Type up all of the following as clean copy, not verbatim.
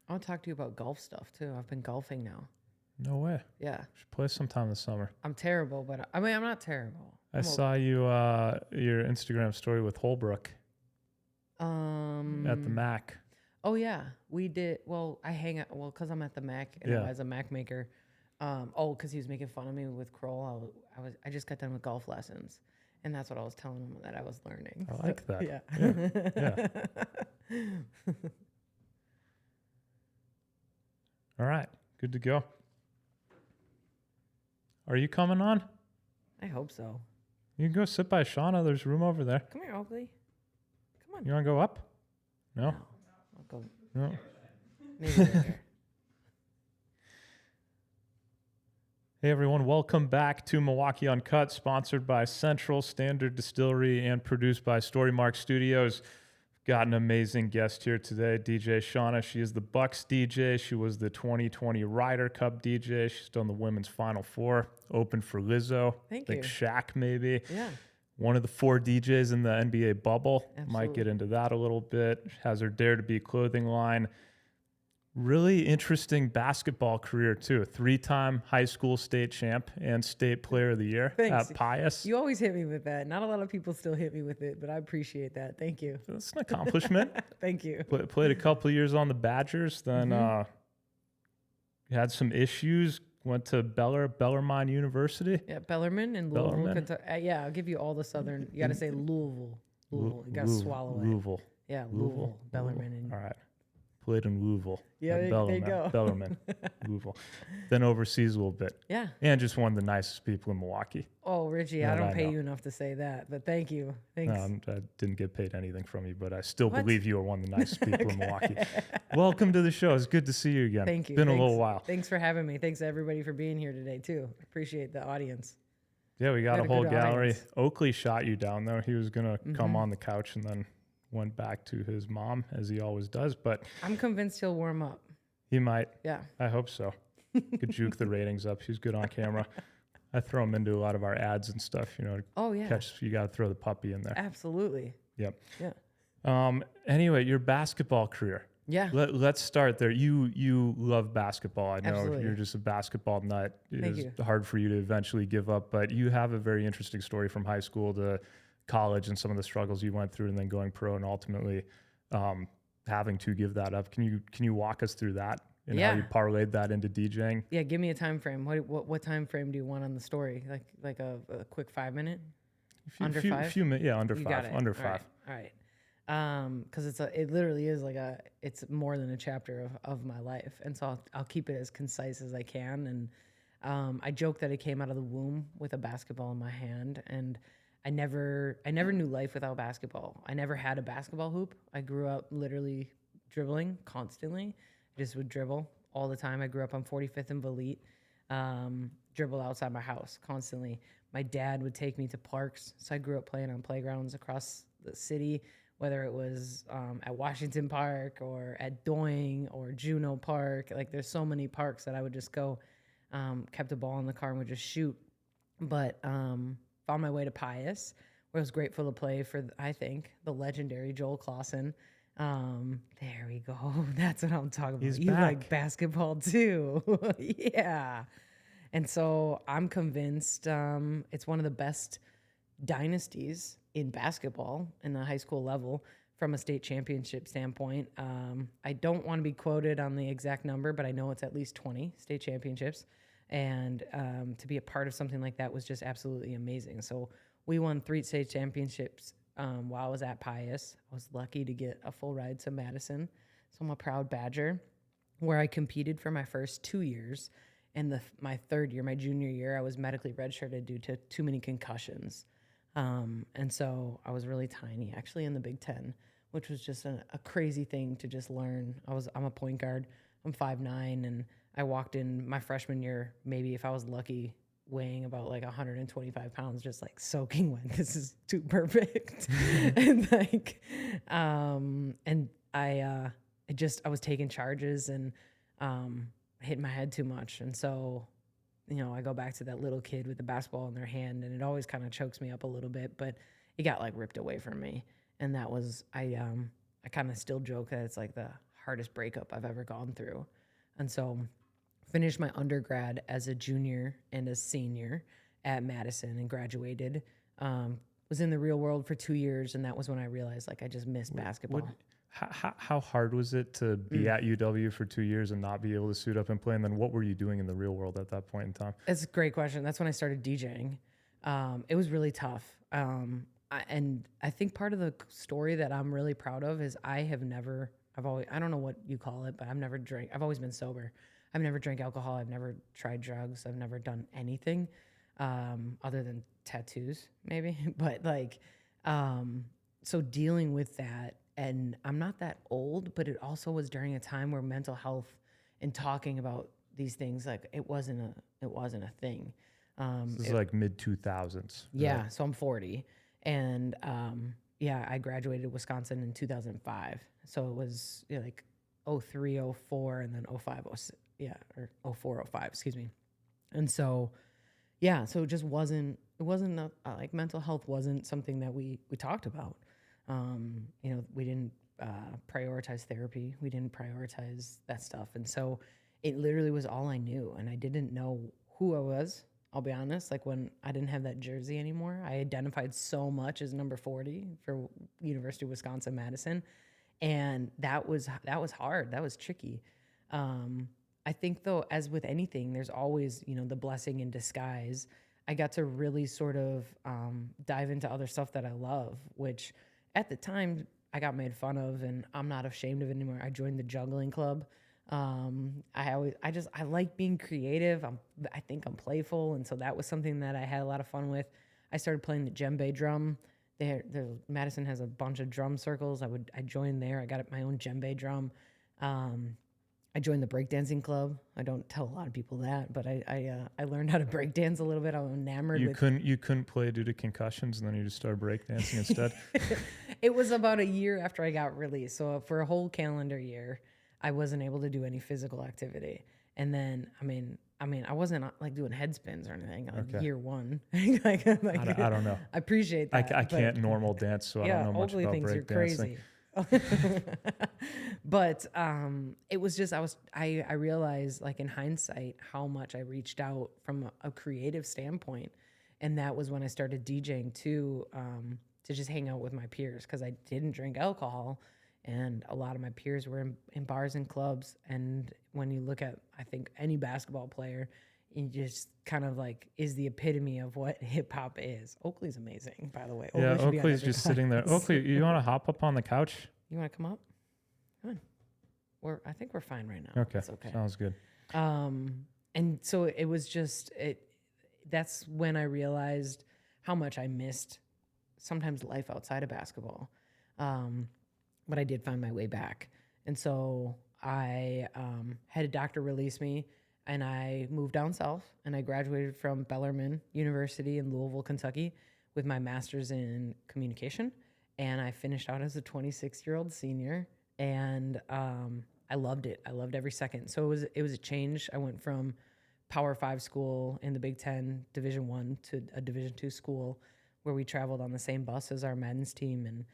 I'll talk to you about golf stuff too. I've been golfing now. No way. Yeah. Should play sometime this summer. I'm terrible, but I mean, I'm not terrible. I saw you your Instagram story with Holbrook at the Mac. Oh yeah, we did. Well, I hang out. Well, because I'm at the Mac and I was a Mac maker. Because he was making fun of me with Kroll. I just got done with golf lessons, and that's what I was telling him that I was learning. I like that. Yeah. All right, good to go. Are you coming on? I hope so. You can go sit by Shawna. There's room over there. Come here, Oakley. Come on. You want to go up? No. I'll go. No. Maybe later. Hey everyone, welcome back to Milwaukee Uncut, sponsored by Central Standard Distillery and produced by Storymark Studios. Got an amazing guest here today, DJ Shawna. She is the Bucks DJ. She was the 2020 Ryder Cup DJ. She's done the women's Final Four, opened for Lizzo. Thank I think you. Shaq maybe. Yeah. One of the 4 DJs in the NBA bubble. Absolutely. Might get into that a little bit. Has her Dare to Be clothing line. Really interesting basketball career, too. 3-time high school state champ and state player of the year Thanks. at Pius. You always hit me with that. Not a lot of people still hit me with it, but I appreciate that. Thank you. That's an accomplishment. Thank you. Played a couple of years on the Badgers, then had some issues, went to Bellarmine University. Yeah, Bellarmine in Louisville, Kentucky. Yeah, I'll give you all the southern. You got to say Louisville. Louisville. You got to swallow it. Louisville. Yeah, Louisville. Bellarmine. All right. Played in Louisville. Yeah, there you go. Bellarmine, Louisville. Then overseas a little bit. Yeah. And just one of the nicest people in Milwaukee. Oh, Richie, I don't pay you enough to say that, but thank you. Thanks. I didn't get paid anything from you, but I still believe you are one of the nicest people in Milwaukee. Welcome to the show. It's good to see you again. Thank you. Been a little while. Thanks for having me. Thanks everybody for being here today too. Appreciate the audience. Yeah, we got a whole gallery. Audience. Oakley shot you down there. He was going to come on the couch and then went back to his mom, as he always does. But I'm convinced he'll warm up. He might. Yeah. I hope so. Could juke the ratings up. He's good on camera. I throw him into a lot of our ads and stuff, you know. Oh, yeah. You got to throw the puppy in there. Absolutely. Yep. Yeah. Anyway, your basketball career. Yeah. Let's start there. You love basketball. I know Absolutely. You're just a basketball nut. Thank you. It's hard for you to eventually give up, but you have a very interesting story from high school to college and some of the struggles you went through and then going pro and ultimately having to give that up. Can you walk us through that and how you parlayed that into DJing? Yeah, give me a time frame. What time frame do you want on the story? Like a quick 5 minute? Under 5? Few minutes, yeah, under you 5. Got it. Under All 5. Right. Because it literally is it's more than a chapter of my life, and so I'll keep it as concise as I can. And I joke that I came out of the womb with a basketball in my hand, and I never knew life without basketball. I never had a basketball hoop. I grew up literally dribbling constantly. I just would dribble all the time. I grew up on 45th and Valete, dribble outside my house constantly. My dad would take me to parks, so I grew up playing on playgrounds across the city, whether it was at Washington Park or at Doing or Juneau Park. Like, there's so many parks that I would just go, kept a ball in the car and would just shoot. But found my way to Pius, where I was grateful to play for, I think, the legendary Joel Clausen. There we go. That's what I'm talking about. He's you back. like basketball too. Yeah. And so I'm convinced it's one of the best dynasties in basketball in the high school level from a state championship standpoint. I don't want to be quoted on the exact number, but I know it's at least 20 state championships. And to be a part of something like that was just absolutely amazing. So we won 3 state championships while I was at Pius. I was lucky to get a full ride to Madison. So I'm a proud Badger, where I competed for my first 2 years. And my third year, my junior year, I was medically redshirted due to too many concussions. And so I was really tiny, actually, in the Big Ten, which was just a crazy thing to just learn. I'm a point guard. I'm 5'9", and I walked in my freshman year, maybe if I was lucky, weighing about like 125 pounds, just like soaking wet. This is too perfect. And like, and I was taking charges and hitting my head too much. And so, you know, I go back to that little kid with the basketball in their hand, and it always kind of chokes me up a little bit, but it got like ripped away from me. And that was, I kind of still joke that it's like the hardest breakup I've ever gone through. And so finished my undergrad as a junior and a senior at Madison and graduated. Was in the real world for 2 years, and that was when I realized like I just missed basketball. How hard was it to be at UW for 2 years and not be able to suit up and play? And then what were you doing in the real world at that point in time? That's a great question. That's when I started DJing. It was really tough. And I think part of the story that I'm really proud of is I don't know what you call it, but I've always been sober. I've never drank alcohol. I've never tried drugs. I've never done anything other than tattoos, maybe. But like, so dealing with that, and I'm not that old, but it also was during a time where mental health and talking about these things, like it wasn't a thing. This is like mid 2000s. Yeah. Right? So I'm 40, and I graduated Wisconsin in 2005. So it was like 03, 04, and then 05, 06, or 04, 05, excuse me. And so, so it just wasn't like mental health wasn't something that we talked about. We didn't prioritize therapy. We didn't prioritize that stuff. And so it literally was all I knew. And I didn't know who I was. I'll be honest. Like when I didn't have that jersey anymore, I identified so much as number 40 for University of Wisconsin-Madison. And that was hard. That was tricky. I think though, as with anything, there's always, the blessing in disguise. I got to really sort of dive into other stuff that I love, which at the time I got made fun of, and I'm not ashamed of it anymore. I joined the juggling club. I like being creative. I think I'm playful. And so that was something that I had a lot of fun with. I started playing the djembe drum. Madison has a bunch of drum circles. I joined there. I got my own djembe drum. I joined the breakdancing club. I don't tell a lot of people that, but I learned how to breakdance a little bit. I was enamored. You couldn't play due to concussions, and then you just started breakdancing instead. It was about a year after I got released. So for a whole calendar year, I wasn't able to do any physical activity. And then, I wasn't like doing head spins or anything. Like year one, I don't know. I appreciate that. I can't normal dance, so I don't know much about breakdancing. But it was just I realized like in hindsight how much I reached out from a creative standpoint, and that was when I started DJing too, to just hang out with my peers, because I didn't drink alcohol, and a lot of my peers were in bars and clubs. And when you look at, I think, any basketball player, it just kind of like is the epitome of what hip hop is. Oakley's amazing, by the way. Oakley's just sitting there. Oakley, you want to hop up on the couch? You want to come up? Come on. I think we're fine right now. Okay. It's okay. Sounds good. And so it was just that's when I realized how much I missed sometimes life outside of basketball. But I did find my way back. And so I had a doctor release me, and I moved down south, and I graduated from Bellarmine University in Louisville, Kentucky, with my master's in communication. And I finished out as a 26-year-old senior, and I loved it. I loved every second. So it was a change. I went from Power 5 school in the Big Ten, Division I, to a Division II school where we traveled on the same bus as our men's team. And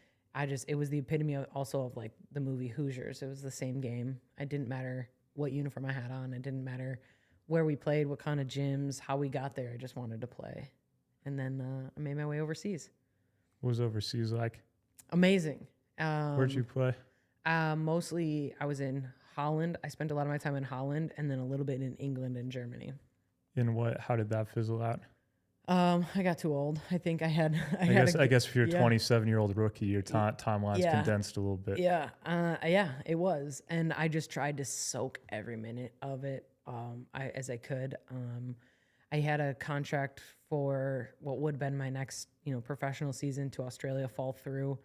it was the epitome of like the movie Hoosiers. It was the same game. It didn't matter what uniform I had on. It didn't matter where we played, what kind of gyms, how we got there. I just wanted to play. And then I made my way overseas. What was overseas like? Amazing. Where'd you play? Mostly I was in Holland. I spent a lot of my time in Holland, and then a little bit in England and Germany. How did that fizzle out? I got too old. I think I guess if you're a 27-year-old rookie, your timeline's condensed a little bit. Yeah, it was. And I just tried to soak every minute of it as I could. I had a contract for what would have been my next, professional season to Australia fall through.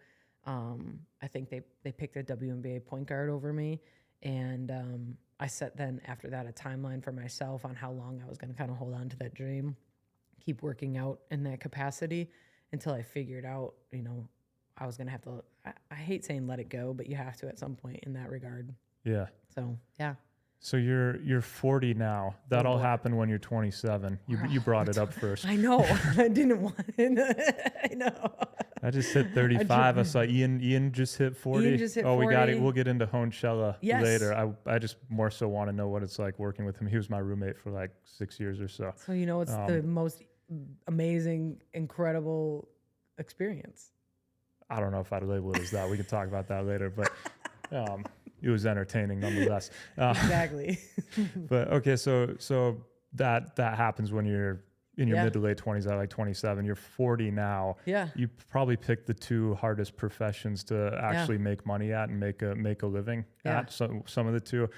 I think they picked a WNBA point guard over me, and I set then after that a timeline for myself on how long I was going to kind of hold on to that dream, keep working out in that capacity until I figured out, I was going to have to. I hate saying let it go, but you have to at some point in that regard. Yeah. So yeah. So you're 40 now. That all happened when you're 27. You brought it up first. I know. I didn't want it. I know. I just hit 35. I saw Ian just hit 40. Ian just hit we 40. got it. We'll get into Honchella Yes. later. I just more so want to know what it's like working with him. He was my roommate for like 6 years or so. So it's the most amazing, incredible experience. I don't know if I'd label it as that. We can talk about that later, but it was entertaining nonetheless. Exactly. But okay, so that happens when you're in your mid to late 20s, at like 27. You're 40 now. Yeah. You probably picked the two hardest professions to actually make money at and make a living at. Some of the two.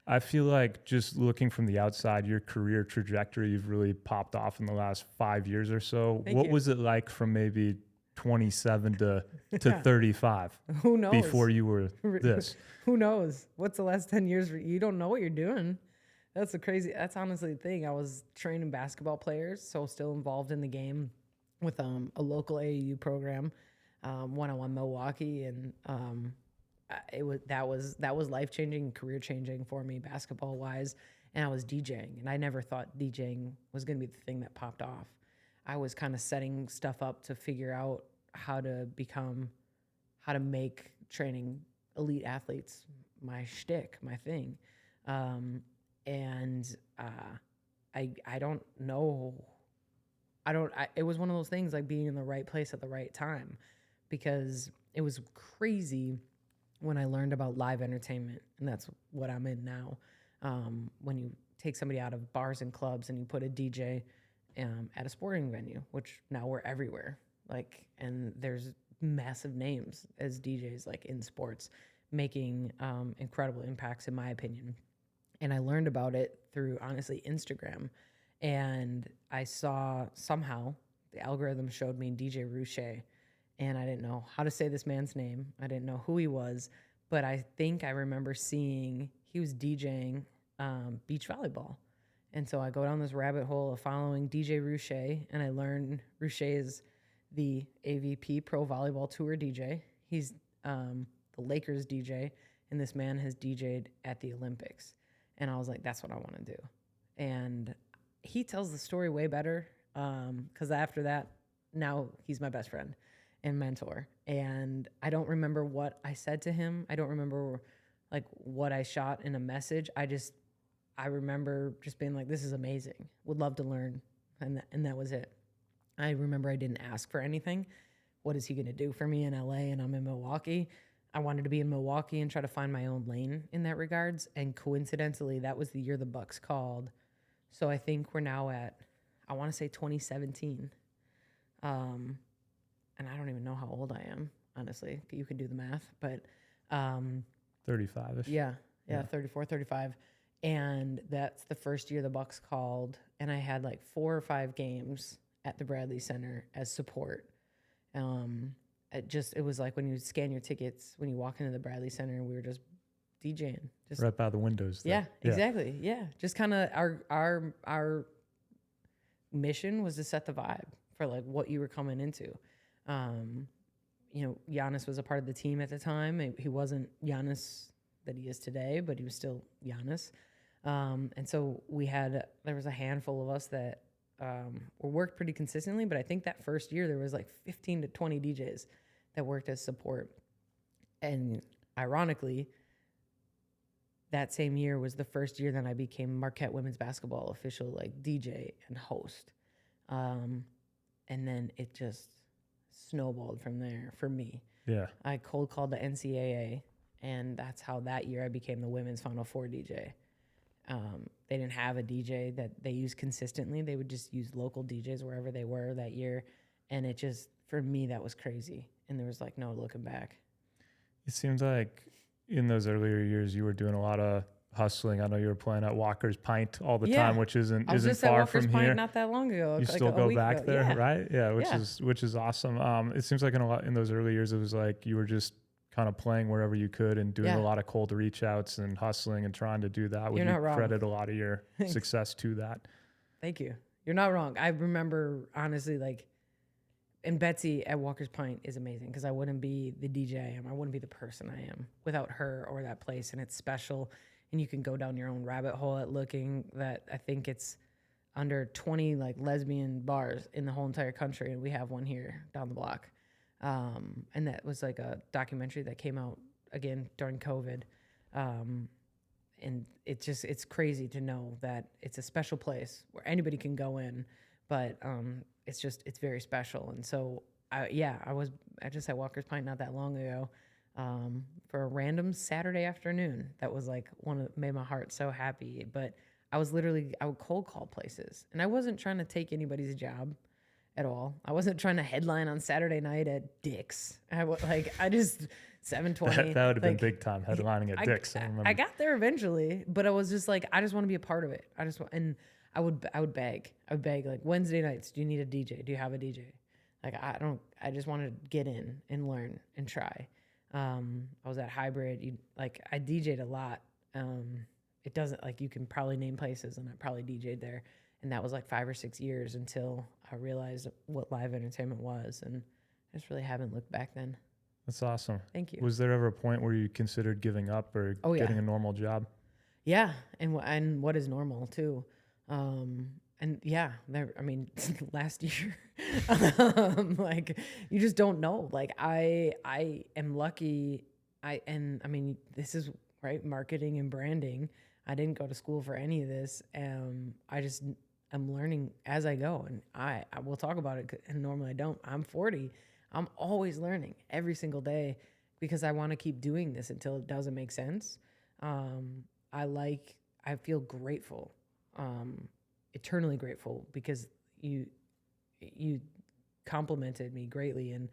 I feel like just looking from the outside, your career trajectory, you've really popped off in the last 5 years or so. What was it like from maybe 27 to 35? Who knows? Before you were this. Who knows? What's the last 10 years? You don't know what you're doing. That's that's honestly the thing. I was training basketball players, so still involved in the game with a local AAU program when I won Milwaukee, and that was life-changing, career-changing for me basketball-wise, and I was DJing, and I never thought DJing was going to be the thing that popped off. I was kind of setting stuff up to figure out how to make training elite athletes my shtick, my thing. I don't know. It was one of those things like being in the right place at the right time, because it was crazy when I learned about live entertainment, and that's what I'm in now. When you take somebody out of bars and clubs and you put a DJ at a sporting venue, which now we're everywhere, and there's massive names as DJs like in sports making incredible impacts, in my opinion. And I learned about it through, honestly, Instagram. And I saw somehow the algorithm showed me DJ Ruche. And I didn't know how to say this man's name. I didn't know who he was. But I think I remember seeing he was DJing beach volleyball. And so I go down this rabbit hole of following DJ Ruche. And I learned Ruche is the AVP Pro Volleyball Tour DJ. He's the Lakers DJ. And this man has DJ'd at the Olympics. And I was like, that's what I want to do. And he tells the story way better, because after that, now he's my best friend and mentor. And I don't remember what I said to him. I don't remember what I shot in a message. I remember just being like, this is amazing. Would love to learn. And that was it. I remember I didn't ask for anything. What is he going to do for me in LA? And I'm in Milwaukee. I wanted to be in Milwaukee and try to find my own lane in that regards. And coincidentally, that was the year the Bucks called. So I think we're now at, I want to say 2017. And I don't even know how old I am, honestly. You can do the math, but 35-ish. Yeah, 34, 35. And that's the first year the Bucks called. And I had like 4 or 5 games at the Bradley Center as support. It was like when you scan your tickets, when you walk into the Bradley Center, we were just DJing. Just right by the windows. Yeah, exactly. Yeah. Just kind of our mission was to set the vibe for like what you were coming into. Giannis was a part of the team at the time. He wasn't Giannis that he is today, but he was still Giannis. And so there was a handful of us that worked pretty consistently, but I think that first year there was like 15 to 20 DJs that worked as support. And ironically, that same year was the first year that I became Marquette women's basketball official, like DJ and host. And then it just snowballed from there for me. Yeah. I cold called the NCAA, and that's how that year I became the women's Final Four DJ. They didn't have a DJ that they used consistently. They would just use local DJs wherever they were that year. And it just, for me, that was crazy. And there was like no looking back. It seems like in those earlier years, you were doing a lot of hustling. I know you were playing at Walker's Pint all the time, which isn't I was just far at Walker's from Pint here. Not that long ago. You like still go back ago. there, Yeah. right? Yeah, which is awesome. It seems like in those early years, it was like you were just kind of playing wherever you could and doing a lot of cold reach outs and hustling and trying to do that. You're not wrong. Credit a lot of your success to that. Thank you. You're not wrong. I remember, honestly, and Betsy at Walker's Pint is amazing because I wouldn't be the DJ I am. I wouldn't be the person I am without her or that place. And it's special. And you can go down your own rabbit hole at looking that I think it's under 20 lesbian bars in the whole entire country. And we have one here down the block. And that was like a documentary that came out again during COVID. And it's crazy to know that it's a special place where anybody can go in, but it's very special. And so I just at Walker's Pint not that long ago, for a random Saturday afternoon. That was like made my heart so happy. But I would cold call places, and I wasn't trying to take anybody's job at all. I wasn't trying to headline on Saturday night at Dick's. I just 720. That would have been big time headlining at Dick's. I got there eventually, but I was just like, I just want to be a part of it. And I would beg. I would beg, like, Wednesday nights, do you need a DJ? Do you have a DJ? Like, I just wanted to get in and learn and try. I was at Hybrid. I DJ'd a lot. It doesn't, like, you can probably name places, and I probably DJ'd there. And that was like 5 or 6 years until I realized what live entertainment was. And I just really haven't looked back then. That's awesome. Thank you. Was there ever a point where you considered giving up or getting a normal job? Yeah. And what is normal too. Last year, like, you just don't know. Like, I am lucky. This is right. Marketing and branding. I didn't go to school for any of this. I'm learning as I go, and I will talk about it. And normally I don't. I'm 40. I'm always learning every single day because I want to keep doing this until it doesn't make sense. I feel grateful, eternally grateful, because you complimented me greatly. And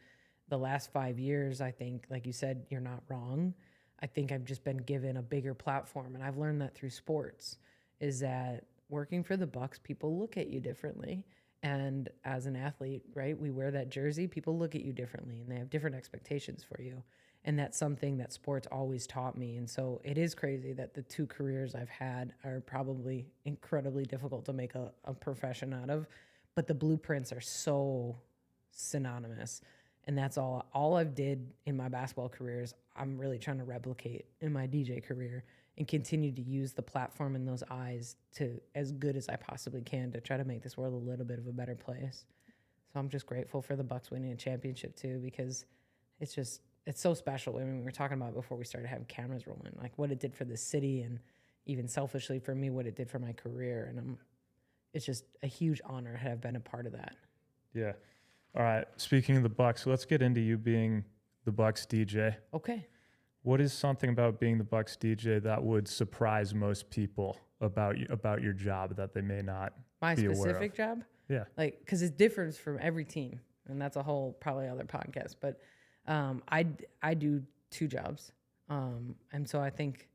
the last 5 years, I think, like you said, you're not wrong. I think I've just been given a bigger platform, and I've learned that through sports, is that working for the Bucks, people look at you differently. And as an athlete, right, we wear that jersey, people look at you differently, and they have different expectations for you. And that's something that sports always taught me. And so it is crazy that the 2 careers I've had are probably incredibly difficult to make a profession out of, but the blueprints are so synonymous. And that's all I've did in my basketball careers. I'm really trying to replicate in my DJ career and continue to use the platform and those eyes to as good as I possibly can to try to make this world a little bit of a better place. So I'm just grateful for the Bucks winning a championship too, because it's so special. I mean, we were talking about before we started having cameras rolling, like what it did for the city, and even selfishly for me, what it did for my career. And it's just a huge honor to have been a part of that. Yeah. All right. Speaking of the Bucks, let's get into you being the Bucks DJ. Okay. What is something about being the Bucks DJ that would surprise most people about your job that they may not my be aware of? specific job? Yeah. Like, because it differs from every team, and that's a whole probably other podcast. But I do 2 jobs, and so I think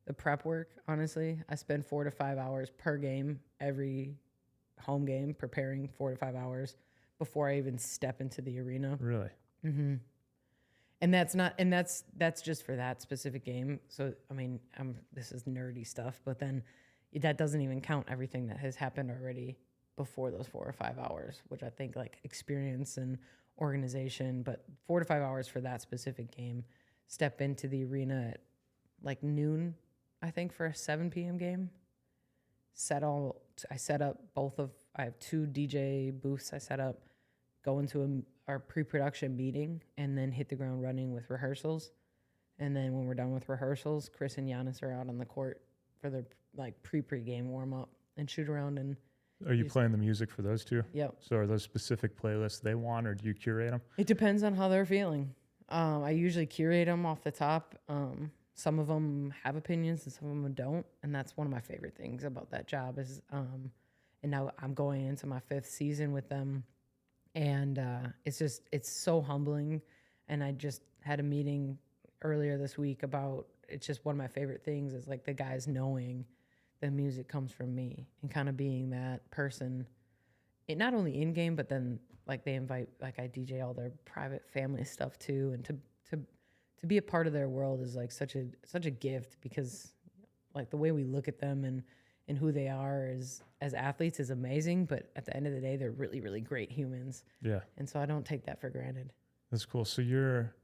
the prep work, honestly, I spend 4 to 5 hours per game, every home game, preparing 4 to 5 hours before I even step into the arena. Really? Mm-hmm. And that's just for that specific game. So, I mean, this is nerdy stuff, but then that doesn't even count everything that has happened already before those 4 or 5 hours, which I think, like, experience and organization. But 4 to 5 hours for that specific game. Step into the arena at like noon, I think, for a 7 p.m. game. I set up I have 2 DJ booths I set up, go into our pre-production meeting, and then hit the ground running with rehearsals. And then when we're done with rehearsals, Chris and Giannis are out on the court for their like pre-game warm-up and shoot around. And are you playing the music for those 2? Yep. So are those specific playlists they want, or do you curate them? It depends on how they're feeling. I usually curate them off the top. Some of them have opinions and some of them don't. And that's one of my favorite things about that job is, and now I'm going into my 5th season with them. And it's so humbling. And I just had a meeting earlier this week about, it's just one of my favorite things is like the guys knowing the music comes from me and kind of being that person. It not only in game, but then like they invite, like I DJ all their private family stuff too. And to be a part of their world is like such a gift, because like the way we look at them and who they are as athletes is amazing, but at the end of the day, they're really, really great humans. Yeah. And so I don't take that for granted. That's cool. So you're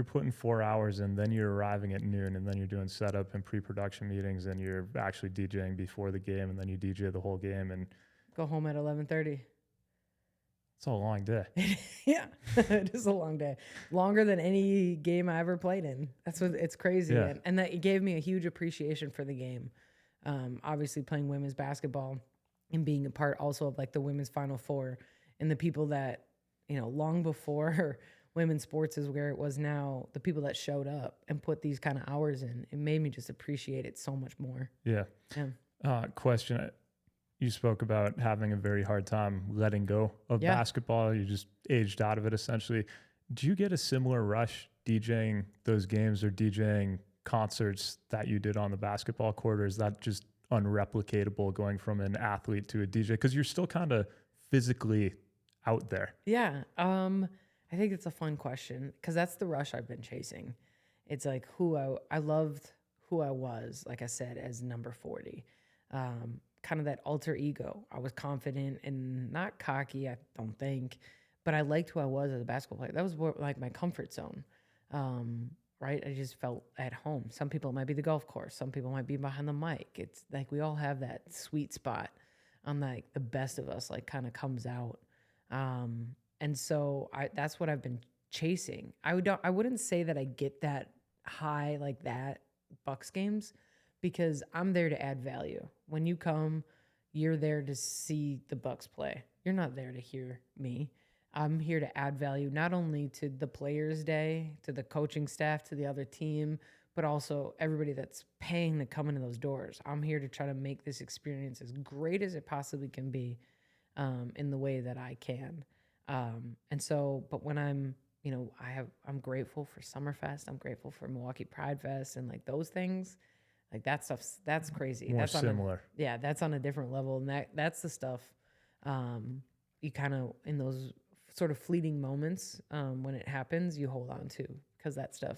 putting 4 hours in, then you're arriving at noon, and then you're doing setup and pre-production meetings, and you're actually DJing before the game, and then you DJ the whole game and go home at 11:30. It's a long day. Yeah, it is a long day. Longer than any game I ever played in. That's what it's crazy. Yeah. And that it gave me a huge appreciation for the game. Obviously playing women's basketball and being a part also of like the women's Final Four and the people that, long before women's sports is where it was now, the people that showed up and put these kind of hours in, it made me just appreciate it so much more. Yeah. Question. You spoke about having a very hard time letting go of basketball. You just aged out of it essentially. Do you get a similar rush DJing those games or DJing concerts that you did on the basketball court, or is that just unreplicatable going from an athlete to a DJ? Because you're still kind of physically out there. Yeah. I think it's a fun question because that's the rush I've been chasing. It's like I loved who I was, like I said, as number 40. Kind of that alter ego. I was confident and not cocky, I don't think, but I liked who I was as a basketball player. That was like my comfort zone, right? I just felt at home. Some people it might be the golf course. Some people might be behind the mic. It's like we all have that sweet spot on like the best of us like kind of comes out. And so that's what I've been chasing. I wouldn't say that I get that high like that Bucks games, because I'm there to add value. When you come, you're there to see the Bucks play. You're not there to hear me. I'm here to add value not only to the players' day, to the coaching staff, to the other team, but also everybody that's paying to come into those doors. I'm here to try to make this experience as great as it possibly can be, in the way that I can. And so, but when I'm grateful for Summerfest. I'm grateful for Milwaukee Pride Fest and like those things. Like that stuff's that's crazy. More that's similar. That's on a different level, and that's the stuff you kind of in those sort of fleeting moments when it happens, you hold on to, because that stuff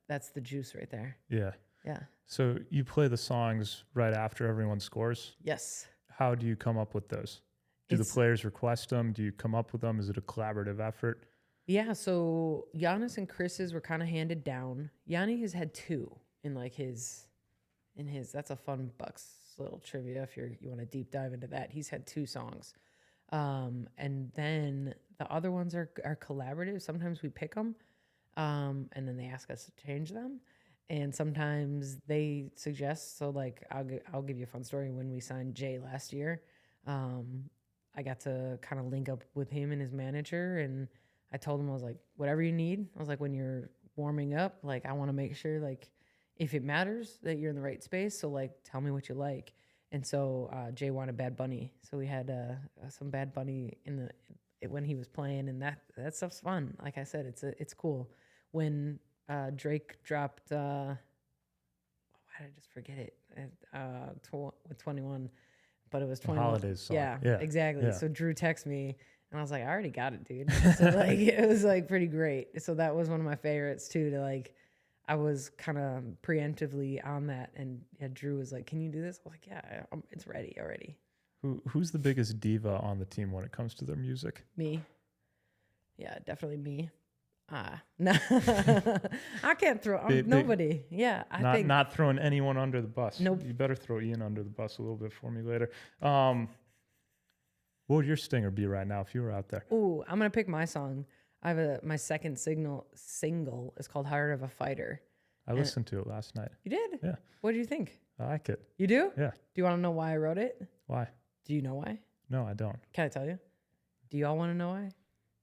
that's the juice right there. Yeah. Yeah. So you play the songs right after everyone scores. Yes. How do you come up with those? Do the players request them? Do you come up with them? Is it a collaborative effort? Yeah. So Giannis and Chris's were kind of handed down. Yanni has had two in like his. That's a fun Bucks little trivia if you want to deep dive into that. He's had two songs, and then the other ones are collaborative. Sometimes we pick them, and then they ask us to change them, and sometimes they suggest. So like I'll give you a fun story. When we signed Jay last year, I got to kind of link up with him and his manager, and I told him, I was like, whatever you need. I was like, when you're warming up, like I want to make sure like, if it matters, that you're in the right space. So like, tell me what you like. And so Jay wanted Bad Bunny. So we had some Bad Bunny when he was playing, and that stuff's fun. Like I said, it's cool. When Drake dropped, why did I just forget it? With 21, but it was 21. Holidays song. Yeah, exactly. Yeah. So Drew texted me, and I was like, I already got it, dude. So like, it was like pretty great. So that was one of my favorites too, to like, I was kind of preemptively on that, and Drew was like, "Can you do this?" I was like, "Yeah, it's ready already." Who's the biggest diva on the team when it comes to their music? Me. Yeah, definitely me. No, I can't throw nobody. Yeah, I think not throwing anyone under the bus. Nope. You better throw Ian under the bus a little bit for me later. What would your stinger be right now if you were out there? Ooh, I'm gonna pick my song. I have my second single is called Heart of a Fighter. I listened to it last night. You did? Yeah. What do you think? I like it. You do? Yeah. Do you want to know why I wrote it? Why? Do you know why? No, I don't. Can I tell you? Do y'all want to know why?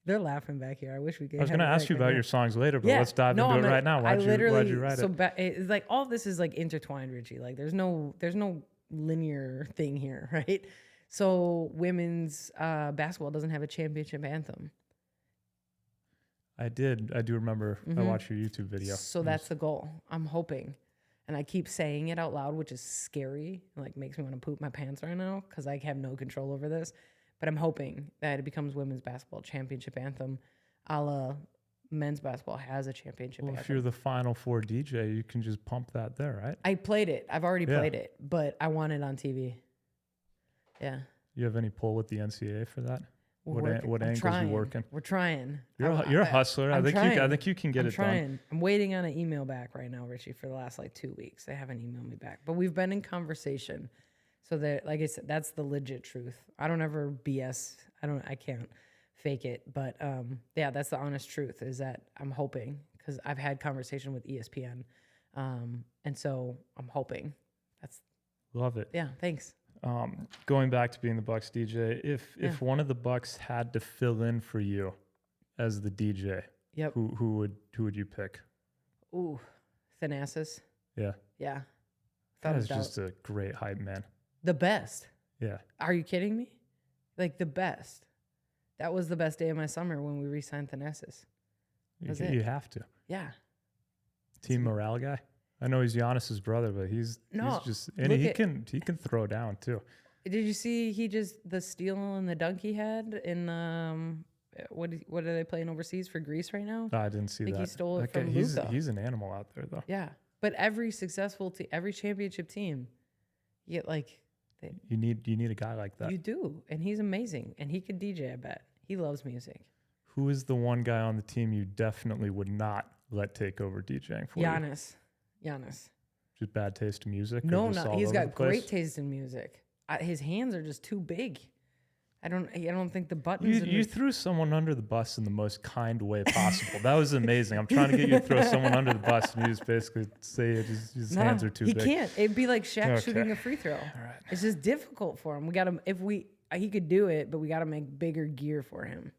They're laughing back here. I wish we could. I was going to ask you about your songs later, but let's dive into it right now. Why'd you write it? It's like all this is like intertwined, Richie. Like there's no linear thing here, right? So women's basketball doesn't have a championship anthem. I do remember. I watched your YouTube video. So that's the goal. I'm hoping. And I keep saying it out loud, which is scary. Like makes me want to poop my pants right now because I have no control over this. But I'm hoping that it becomes women's basketball championship anthem, a la men's basketball has a championship anthem. If you're the Final Four DJ, you can just pump that there, right? I played it. I've already played it, but I want it on TV. Yeah. You have any pull with the NCAA for that? What angles you working? We're trying. You're a hustler. I think you can get it done. I'm waiting on an email back right now, Richie, for the last like 2 weeks. They haven't emailed me back, but we've been in conversation. So that, like I said, that's the legit truth. I don't ever BS. I can't fake it. But yeah, that's the honest truth is that I'm hoping because I've had conversation with ESPN. And so I'm hoping that's. Love it. Yeah. Thanks. Going back to being the Bucks DJ, if one of the Bucks had to fill in for you as the DJ, Yep. who would you pick? Ooh, Thanasis. Yeah. Yeah. That is just a great hype man. The best. Yeah. Are you kidding me? Like the best. That was the best day of my summer when we re-signed Thanasis. You have to. Yeah. Team morale guy. I know he's Giannis's brother, but he's just and he can throw down too. Did you see the steal and the dunk he had in what are they playing overseas for Greece right now? I didn't see that. He stole it guy, from Luka. He's an animal out there though. Yeah, but every successful every championship team, you get like you need a guy like that. You do, and he's amazing, and he could DJ. I bet he loves music. Who is the one guy on the team you definitely would not let take over DJing for Giannis. you? Just bad taste in music? No, he's got great taste in music. His hands are just too big. I don't think the buttons. You threw someone under the bus in the most kind way possible. That was amazing. I'm trying to get you to throw someone under the bus, and you just basically say his hands are too big. He can't. It'd be like Shaq shooting a free throw. All right. It's just difficult for him. We got to he could do it, but we got to make bigger gear for him.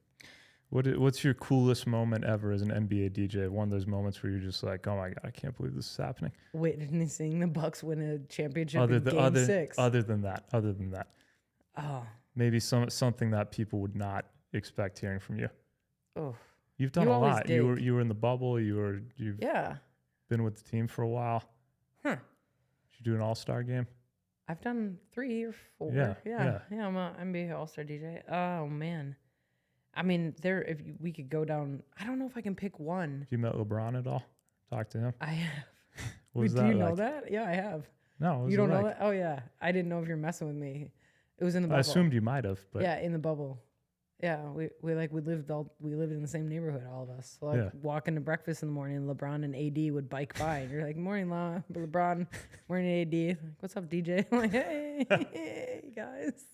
What's your coolest moment ever as an NBA DJ? One of those moments where you're just like, oh my God, I can't believe this is happening. Witnessing the Bucks win a championship in Game 6. Other than that. Oh. Maybe something that people would not expect hearing from you. Oh. You've done a lot. You were in the bubble. You've been with the team for a while. Huh. Did you do an all-star game? I've done 3 or 4. Yeah. I'm a NBA all-star DJ. Oh man. I mean, if we could go down, I don't know if I can pick one. Have you met LeBron at all? Talk to him? I have. What was Do you know that? Yeah, I have. No, you don't know that? Oh yeah, I didn't know if you're messing with me. It was in the bubble. I assumed you might have, but yeah, in the bubble. Yeah, we lived in the same neighborhood, all of us. So walking to breakfast in the morning, LeBron and AD would bike by, and you're like, "Morning, LeBron, morning, AD. Like, what's up, DJ?" I'm like, "Hey, guys."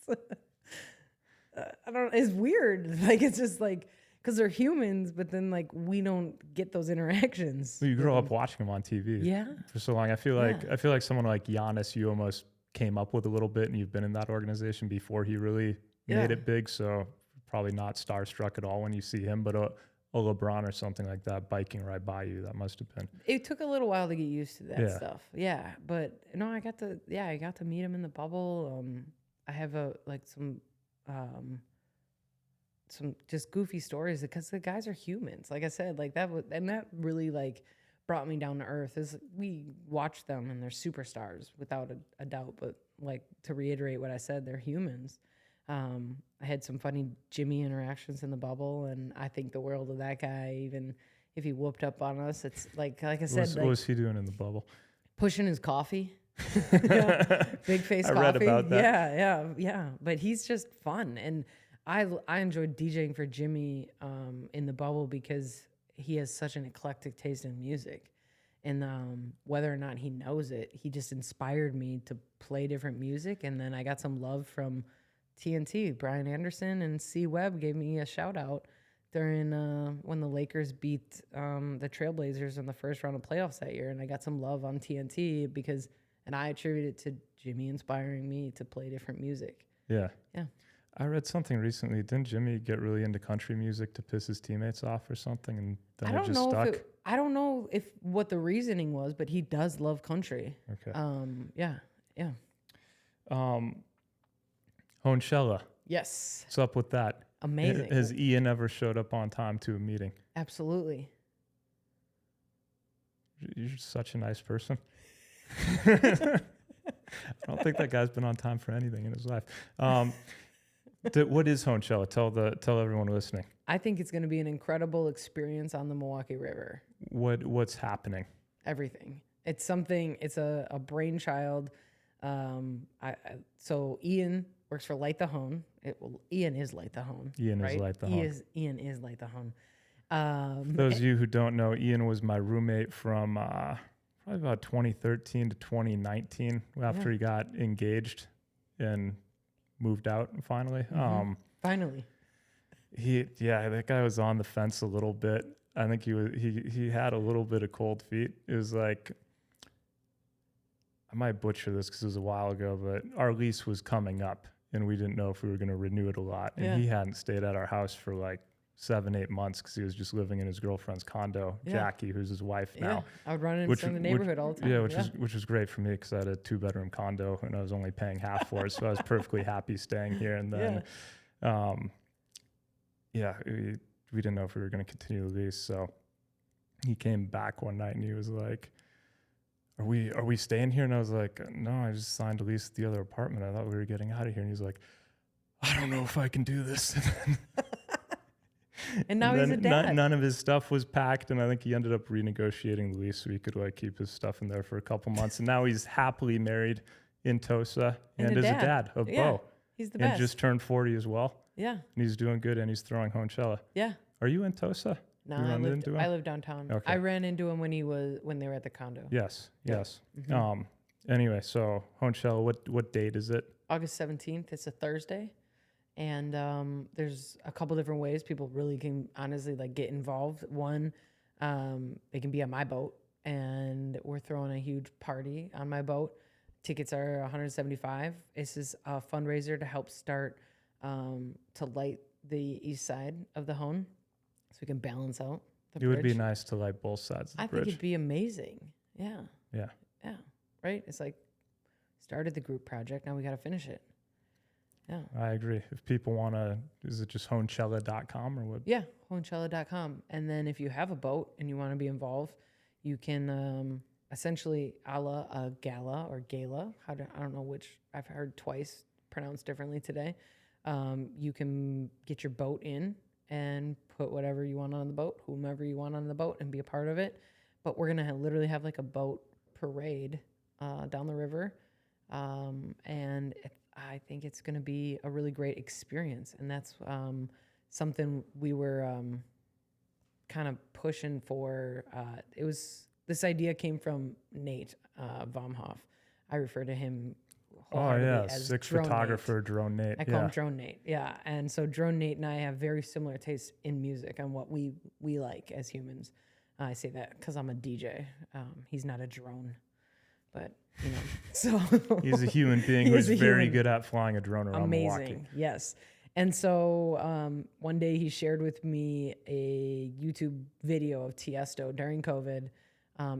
I don't. It's weird. Like it's just like because they're humans, but then like we don't get those interactions. Well, you grow up watching them on TV. Yeah. For so long, I feel like someone like Giannis, you almost came up with a little bit, and you've been in that organization before he really made it big. So probably not starstruck at all when you see him, but a LeBron or something like that biking right by you, that must have been. It took a little while to get used to that stuff. Yeah, but no, I got to meet him in the bubble. I have some just goofy stories because the guys are humans. Like I said, like that really like brought me down to earth. Is we watch them and they're superstars without a doubt. But like to reiterate what I said, they're humans. I had some funny Jimmy interactions in the bubble, and I think the world of that guy. Even if he whooped up on us, it's like I said. What was he doing in the bubble? Pushing his coffee. Big face coffee. Read about that. Yeah. But he's just fun, and I enjoyed DJing for Jimmy in the bubble because he has such an eclectic taste in music, and whether or not he knows it, he just inspired me to play different music. And then I got some love from TNT. Brian Anderson and C Webb gave me a shout out during when the Lakers beat the Trailblazers in the first round of playoffs that year, and I got some love on TNT because. And I attribute it to Jimmy inspiring me to play different music. Yeah. Yeah. I read something recently. Didn't Jimmy get really into country music to piss his teammates off or something? And then it just stuck? I don't know if what the reasoning was, but he does love country. Okay. Yeah. Honchella. Yes. What's up with that? Amazing. Has Ian ever showed up on time to a meeting? Absolutely. You're such a nice person. I don't think that guy's been on time for anything in his life. What is Honchella? Tell everyone listening. I think it's going to be an incredible experience on the Milwaukee River. What's happening? Everything. It's something. It's a brainchild. So Ian works for Light the Hone. Ian is Light the Hone. Ian is Light the Hone. Ian is Light the Hone. For those of you who don't know, Ian was my roommate from probably about 2013 to 2019 after he got engaged and moved out finally. Finally. That guy was on the fence a little bit. I think he had a little bit of cold feet. It was like, I might butcher this because it was a while ago, but our lease was coming up and we didn't know if we were going to renew it a lot. And he hadn't stayed at our house for like 7-8 months because he was just living in his girlfriend's condo, Jackie, who's his wife now. I would run into in the neighborhood all the time. Which was great for me because I had a 2-bedroom condo and I was only paying half for it. So I was perfectly happy staying here. And then, we didn't know if we were going to continue the lease. So he came back one night and he was like, are we staying here? And I was like, no, I just signed a lease at the other apartment. I thought we were getting out of here. And he's like, I don't know if I can do this. And now he's a dad. None of his stuff was packed. And I think he ended up renegotiating the lease so he could like keep his stuff in there for a couple months. And now he's happily married in Tosa and is a dad of Bo. He's the best. And just turned 40 as well. Yeah. And he's doing good and he's throwing Honchella. Yeah. Are you in Tosa? No, I live downtown. Okay. I ran into him when they were at the condo. Yes. Mm-hmm. Anyway, so Honchella, what date is it? August 17th. It's a Thursday. And there's a couple different ways people really can honestly like get involved. One, they can be on my boat and we're throwing a huge party on my boat. Tickets are $175. This is a fundraiser to help start to light the east side of the Hone. So we can balance out the bridge. It would be nice to light both sides of the bridge. I think it'd be amazing. Yeah. Yeah. Yeah. Right? It's like started the group project. Now we got to finish it. Yeah. I agree. If people want to, is it just honchella.com or what? Yeah. Honchella.com. And then if you have a boat and you want to be involved, you can essentially a la a gala or gala. I don't know which I've heard twice pronounced differently today. You can get your boat in and put whatever you want on the boat, whomever you want on the boat, and be a part of it. But we're going to literally have like a boat parade down the river. And I think it's going to be a really great experience. And that's something we were kind of pushing for. This idea came from Nate Baumhoff. I refer to him as sick photographer, Nate. Drone Nate. I call him Drone Nate, yeah. And so Drone Nate and I have very similar tastes in music and what we like as humans. I say that because I'm a DJ. He's not a drone, but so he's a human being who's very good at flying a drone around Milwaukee. Yes. And so one day he shared with me a YouTube video of Tiesto during COVID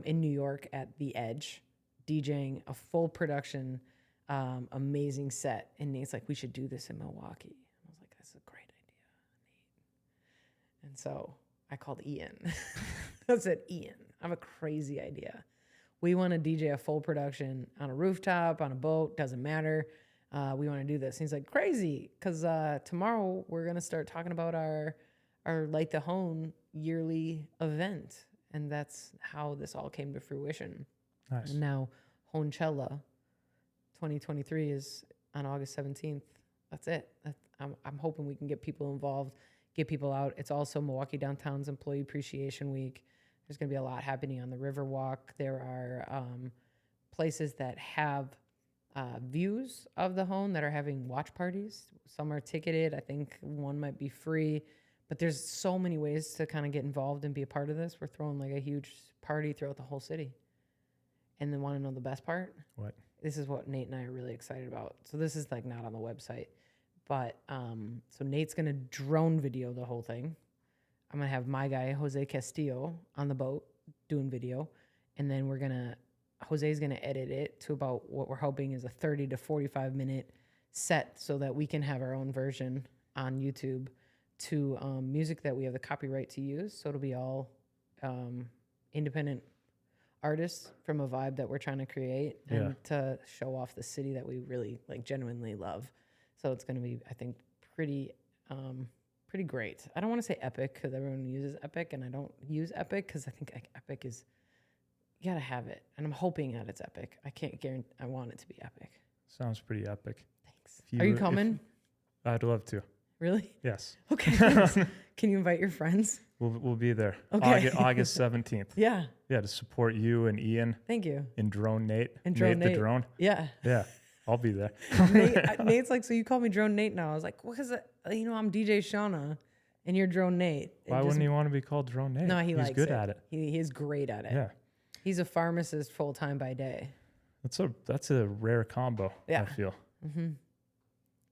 in New York at The Edge, DJing a full production, amazing set. And Nate's like, we should do this in Milwaukee. I was like, that's a great idea, Nate. And so I called Ian. I said, Ian, I have a crazy idea. We want to DJ a full production on a rooftop, on a boat, doesn't matter. We want to do this. And he's like, crazy, because tomorrow we're going to start talking about our Light the Hone yearly event. And that's how this all came to fruition. Nice. And now Honchella 2023 is on August 17th. That's it. I'm hoping we can get people involved, get people out. It's also Milwaukee Downtown's Employee Appreciation Week. There's going to be a lot happening on the Riverwalk. There are places that have views of the Hone that are having watch parties. Some are ticketed. I think one might be free. But there's so many ways to kind of get involved and be a part of this. We're throwing like a huge party throughout the whole city. And then want to know the best part? What? This is what Nate and I are really excited about. So this is like not on the website. But so Nate's going to drone video the whole thing. I'm going to have my guy, Jose Castillo, on the boat doing video. And then Jose's going to edit it to about what we're hoping is a 30 to 45 minute set so that we can have our own version on YouTube to music that we have the copyright to use. So it'll be all independent artists from a vibe that we're trying to create and to show off the city that we really like genuinely love. So it's going to be, I think, pretty great. I don't want to say epic because everyone uses epic and I don't use epic because I think epic is, you got to have it. And I'm hoping that it's epic. I can't guarantee, I want it to be epic. Sounds pretty epic. Thanks. Are you coming? I'd love to. Really? Yes. Okay. Can you invite your friends? We'll be there. Okay. August 17th. Yeah. Yeah, to support you and Ian. Thank you. And Drone Nate. And Drone Nate. The drone. Yeah. Yeah. I'll be there. Nate's like, so you call me Drone Nate now? I was like, well, because I'm DJ Shawna. And you're Drone Nate. Why wouldn't he want to be called Drone Nate? No, he's good at it. He is great at it. Yeah. He's a pharmacist full time by day. That's a rare combo, Yeah. I feel. Mm-hmm.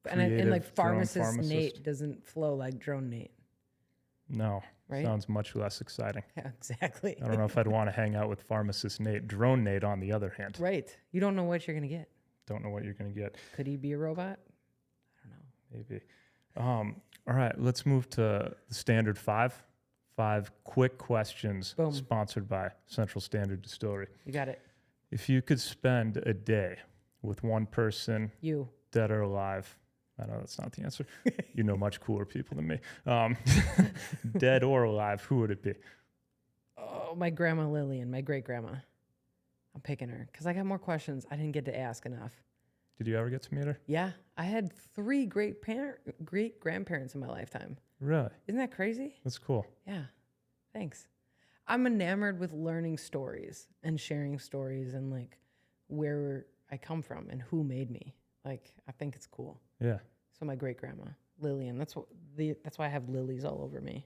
And like pharmacist Nate doesn't flow like Drone Nate. No. Right? Sounds much less exciting. Yeah, exactly. I don't know if I'd want to hang out with pharmacist Nate. Drone Nate, on the other hand. Right. You don't know what you're going to get. Don't know what you're going to get. Could he be a robot? I don't know. Maybe. All right, let's move to the standard 5. 5 quick questions. Boom. Sponsored by Central Standard Distillery. You got it. If you could spend a day with one person, You. dead or alive, I know that's not the answer. You know much cooler people than me. Dead or alive, who would it be? Oh, my grandma Lillian, my great grandma. I'm picking her because I got more questions I didn't get to ask enough. Did you ever get to meet her? Yeah, I had 3 great grandparents in my lifetime. Really? Isn't that crazy? That's cool. Yeah, thanks. I'm enamored with learning stories and sharing stories and like where I come from and who made me. Like, I think it's cool. Yeah. So my great grandma Lillian. That's why I have lilies all over me.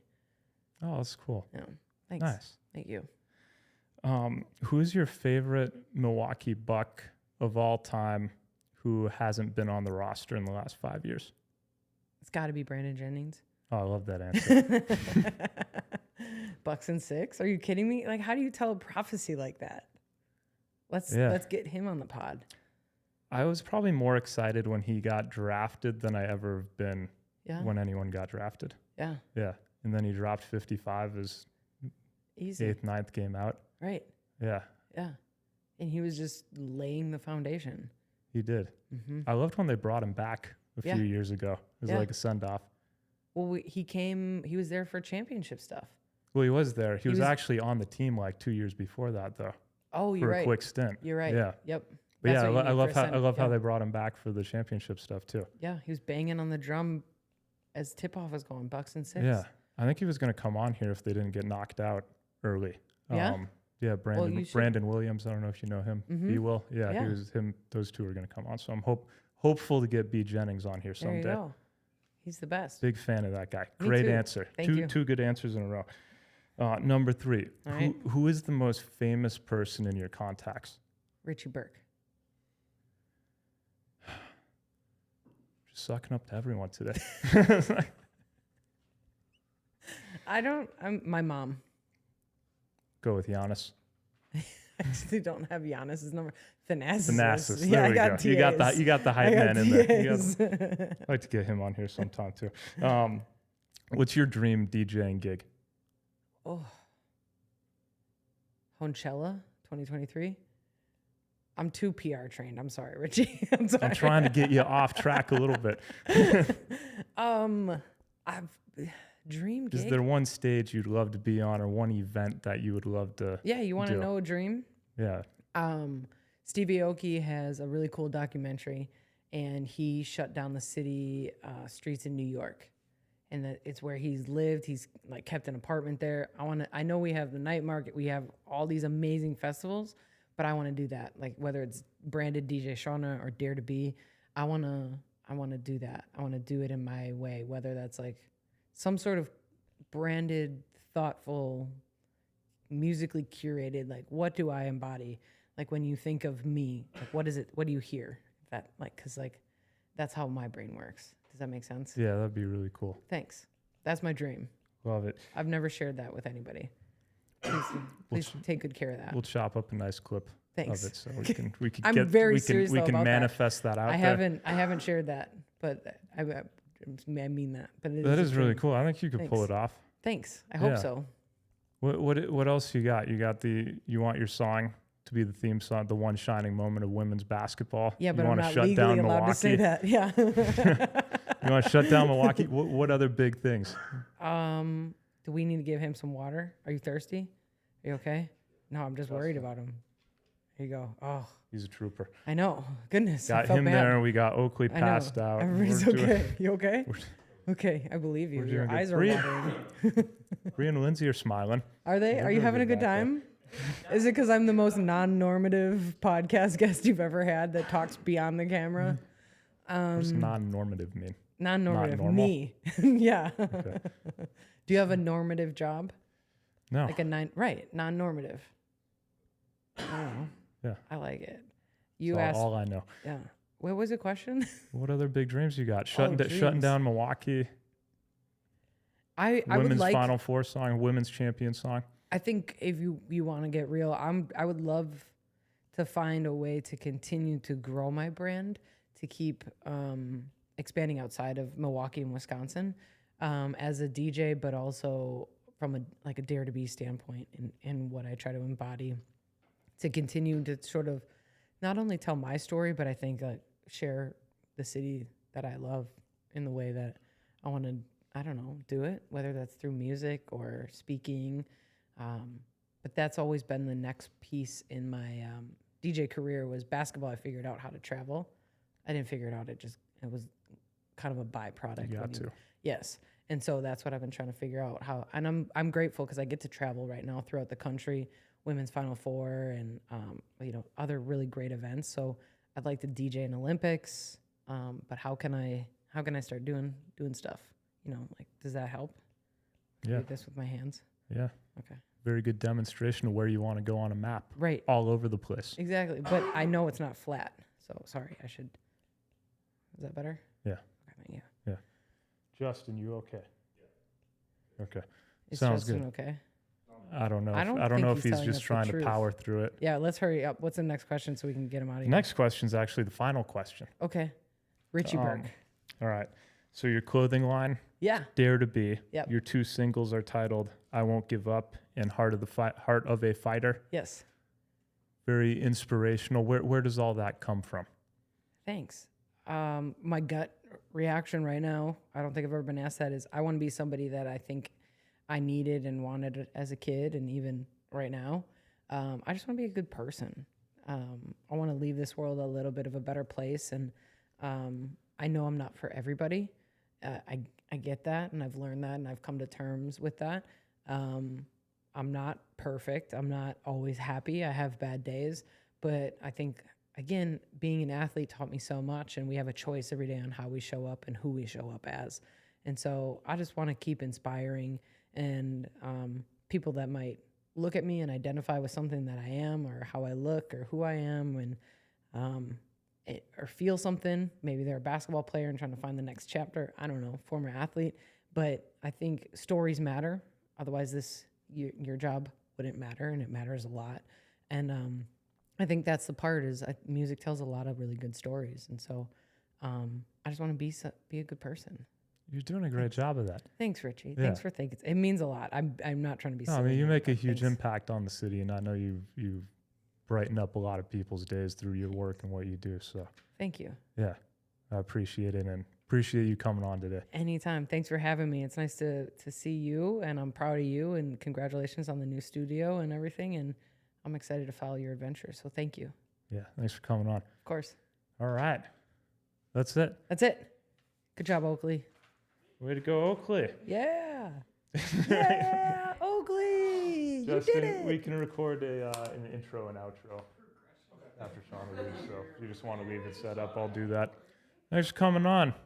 Oh, that's cool. Yeah. Thanks. Nice. Thank you. Who's your favorite Milwaukee Buck of all time who hasn't been on the roster in the last 5 years? It's got to be Brandon Jennings. Oh, I love that answer. Bucks and 6? Are you kidding me? Like, how do you tell a prophecy like that? Let's get him on the pod. I was probably more excited when he got drafted than I ever have been when anyone got drafted. Yeah. Yeah. And then he dropped 55 his Easy. 8th, 9th game out. Right. Yeah. Yeah. And he was just laying the foundation. He did. Mm-hmm. I loved when they brought him back a few years ago. It was like a send-off. Well, he was there for championship stuff. Well, he was there. He was actually on the team like 2 years before that, though. Oh, you're right. For a quick stint. You're right. Yeah. Yep. But yeah, I love how they brought him back for the championship stuff too. Yeah, he was banging on the drum as tip-off was going, Bucks and 6. Yeah, I think he was going to come on here if they didn't get knocked out early. Yeah? Yeah, Brandon Williams. I don't know if you know him. Mm-hmm. He will. Yeah, he was him. Those two are going to come on. So I'm hopeful to get B Jennings on here someday. There you go. He's the best. Big fan of that guy. Me Great too. answer. Thank you. Two good answers in a row. Number 3. All right. Who is the most famous person in your contacts? Richie Burke. Just sucking up to everyone today. My mom. Go with Giannis. I actually don't have Giannis's number. Thanasis. Thanasis. Yeah, There we go. TAs. You got the hype man in there. TAs. I'd like to get him on here sometime too. What's your dream DJing gig? Oh. Honchella 2023. I'm too PR trained. I'm sorry, Richie. I'm sorry. I'm trying to get you off track a little bit. I've dream gig. Is there one stage you'd love to be on or one event that you would love to Yeah, you want to know a dream? Yeah. Stevie Aoki has a really cool documentary, and he shut down the city streets in New York. And it's where he's lived. He's like kept an apartment there. I know we have the night market. We have all these amazing festivals, but I want to do that. Like whether it's branded DJ Shawna or Dare to Be, I want to do that. I want to do it in my way, whether that's like some sort of branded, thoughtful, musically curated, like what do I embody? Like when you think of me, like what is it? What do you hear? That like, cause like that's how my brain works. Does that make sense? Yeah, that'd be really cool. Thanks. That's my dream. Love it. I've never shared that with anybody. Please take good care of that. We'll chop up a nice clip Thanks. of it so we can I'm very serious we can about manifest that out I there. haven't shared that, but I mean that. But That is really cool. I think you could pull it off. Thanks. I hope so. What else you got? You got you want your song to be the theme song, the one shining moment of women's basketball. Yeah, but you I'm not legally allowed to say that. Yeah. You want to shut down Milwaukee? What other big things? Do we need to give him some water? Are you thirsty? Are you okay? No, I'm just worried about him. Here you go. Oh, he's a trooper. I know. Goodness. Got him there. We got Oakley passed out. Everybody's okay. You okay? Okay, I believe you. Your eyes are watering. Bree and Lindsay are smiling. Are they? Are you having a good time? Is it because I'm the most non-normative podcast guest you've ever had that talks beyond the camera? What does non-normative mean? Non-normative. normal? Me. Yeah. Okay. Do you have a normative job? No. Like right, non-normative. I don't know. Yeah. I like it. That's You asked. all I know. Yeah. What was the question? What other big dreams you got? Shutting dreams. down Milwaukee. I would Women's like. Final Four song. Women's champion song. I think if you want to get real, I would love to find a way to continue to grow my brand, to keep expanding outside of Milwaukee and Wisconsin as a DJ, but also from a dare to be standpoint in what I try to embody, to continue to sort of not only tell my story, but I think share the city that I love in the way that I want to, I don't know, do it, whether that's through music or speaking. But that's always been the next piece in my DJ career was basketball. I figured out how to travel. I didn't figure it out. It was kind of a byproduct. You got to. Yes. And so that's what I've been trying to figure out how, and I'm grateful because I get to travel right now throughout the country, Women's Final Four and, other really great events. So I'd like to DJ in Olympics. But how can I start doing stuff? Does that help? Can I do this with my hands? Yeah. Okay. Very good demonstration of where you want to go on a map. Right. All over the place. Exactly. But I know it's not flat. So sorry, is that better? Yeah. Okay, thank you. Yeah. Justin, you okay? Yeah. Okay. Is Sounds Justin good. Okay? I don't know. I don't I don't think know he's if he's telling us just the trying to truth. power through it. Yeah, let's hurry up. What's the next question so we can get him out of The here? next question is actually the final question. Okay. Richie Burke. All right. So your clothing line, Yeah. Dare to Be. Yep. Your two singles are titled "I Won't Give Up" and "Heart of a Fighter." Yes. Very inspirational. Where does all that come from? Thanks. My gut reaction right now, I don't think I've ever been asked that, is I want to be somebody that I think I needed and wanted as a kid, and even right now. I just want to be a good person. I want to leave this world a little bit of a better place, and I know I'm not for everybody. I get that, and I've learned that, and I've come to terms with that. I'm not perfect. I'm not always happy. I have bad days, but I think, again, being an athlete taught me so much, and we have a choice every day on how we show up and who we show up as. And so I just want to keep inspiring, and people that might look at me and identify with something that I am, or how I look, or who I am, and or feel something. Maybe they're a basketball player and trying to find the next chapter. I don't know, former athlete. But I think stories matter. Otherwise, your job wouldn't matter, and it matters a lot. And I think that's the part is music tells a lot of really good stories. And so I just want to be a good person. You're doing a great job of that. Thanks, Richie. Yeah. Thanks for thinking. It means a lot. I'm not trying to be No, I silly mean, you now, make a but huge thanks. impact on the city, and I know you brighten up a lot of people's days through your work and what you do. So Thank you. yeah, I appreciate it, and appreciate you coming on today. Anytime. Thanks for having me. It's nice to see you, and I'm proud of you, and congratulations on the new studio and everything. And I'm excited to follow your adventure. So thank you. Yeah, thanks for coming on. Of course. All right, that's it. That's it. Good job, Oakley. Way to go, Oakley. Yeah. Yeah, Oakley. Justin, you did it. we can record an intro and outro after Shawna leaves. So if you just want to leave it set up, I'll do that. Thanks for coming on.